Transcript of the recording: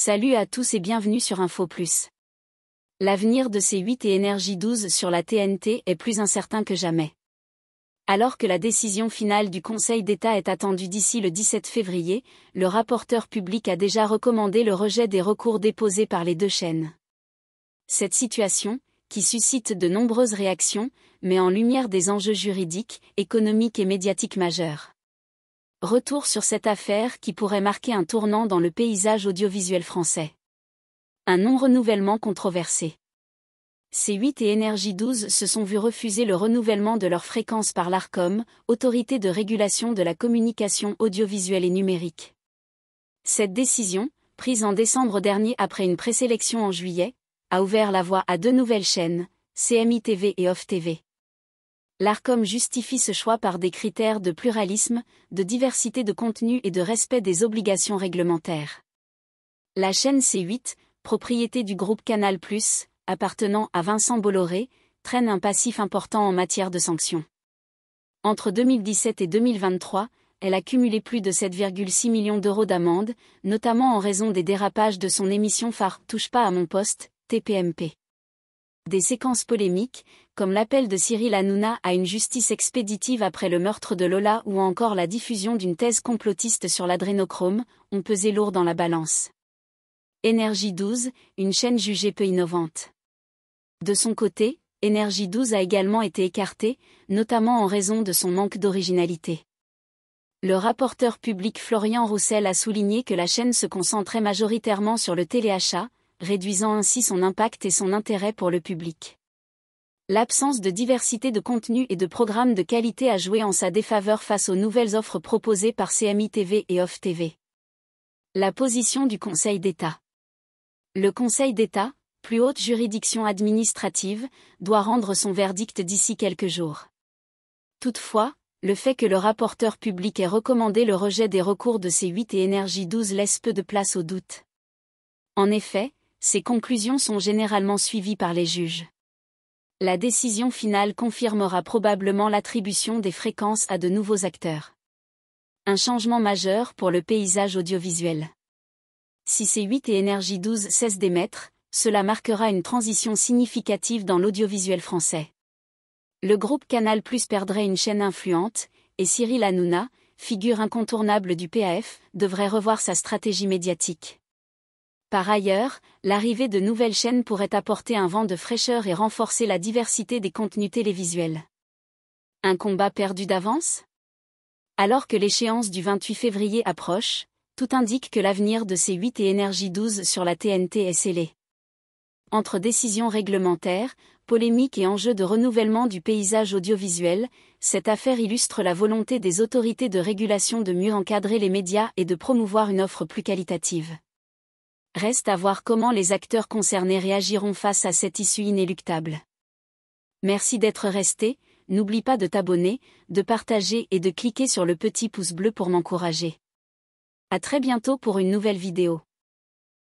Salut à tous et bienvenue sur Info Plus. L'avenir de C8 et Énergie 12 sur la TNT est plus incertain que jamais. Alors que la décision finale du Conseil d'État est attendue d'ici le 17 février, le rapporteur public a déjà recommandé le rejet des recours déposés par les deux chaînes. Cette situation, qui suscite de nombreuses réactions, met en lumière des enjeux juridiques, économiques et médiatiques majeurs. Retour sur cette affaire qui pourrait marquer un tournant dans le paysage audiovisuel français. Un non-renouvellement controversé. C8 et Énergie 12 se sont vus refuser le renouvellement de leurs fréquences par l'Arcom, autorité de régulation de la communication audiovisuelle et numérique. Cette décision, prise en décembre dernier après une présélection en juillet, a ouvert la voie à deux nouvelles chaînes, CMI TV et Off TV. L'Arcom justifie ce choix par des critères de pluralisme, de diversité de contenu et de respect des obligations réglementaires. La chaîne C8, propriété du groupe Canal+, appartenant à Vincent Bolloré, traîne un passif important en matière de sanctions. Entre 2017 et 2023, elle a cumulé plus de 7,6 millions d'euros d'amende, notamment en raison des dérapages de son émission phare Touche pas à mon poste, TPMP. Des séquences polémiques, comme l'appel de Cyril Hanouna à une justice expéditive après le meurtre de Lola ou encore la diffusion d'une thèse complotiste sur l'adrénochrome, ont pesé lourd dans la balance. Énergie 12, une chaîne jugée peu innovante. De son côté, Énergie 12 a également été écartée, notamment en raison de son manque d'originalité. Le rapporteur public Florian Roussel a souligné que la chaîne se concentrait majoritairement sur le téléachat, réduisant ainsi son impact et son intérêt pour le public. L'absence de diversité de contenu et de programmes de qualité a joué en sa défaveur face aux nouvelles offres proposées par CMI TV et Off TV. La position du Conseil d'État. Le Conseil d'État, plus haute juridiction administrative, doit rendre son verdict d'ici quelques jours. Toutefois, le fait que le rapporteur public ait recommandé le rejet des recours de C8 et Énergie 12 laisse peu de place au doute. En effet, ces conclusions sont généralement suivies par les juges. La décision finale confirmera probablement l'attribution des fréquences à de nouveaux acteurs. Un changement majeur pour le paysage audiovisuel. Si C8 et Énergie 12 cessent d'émettre, cela marquera une transition significative dans l'audiovisuel français. Le groupe Canal+ perdrait une chaîne influente, et Cyril Hanouna, figure incontournable du PAF, devrait revoir sa stratégie médiatique. Par ailleurs, l'arrivée de nouvelles chaînes pourrait apporter un vent de fraîcheur et renforcer la diversité des contenus télévisuels. Un combat perdu d'avance ? Alors que l'échéance du 28 février approche, tout indique que l'avenir de C8 et Énergie 12 sur la TNT est scellé. Entre décisions réglementaires, polémiques et enjeux de renouvellement du paysage audiovisuel, cette affaire illustre la volonté des autorités de régulation de mieux encadrer les médias et de promouvoir une offre plus qualitative. Reste à voir comment les acteurs concernés réagiront face à cette issue inéluctable. Merci d'être resté, n'oublie pas de t'abonner, de partager et de cliquer sur le petit pouce bleu pour m'encourager. À très bientôt pour une nouvelle vidéo.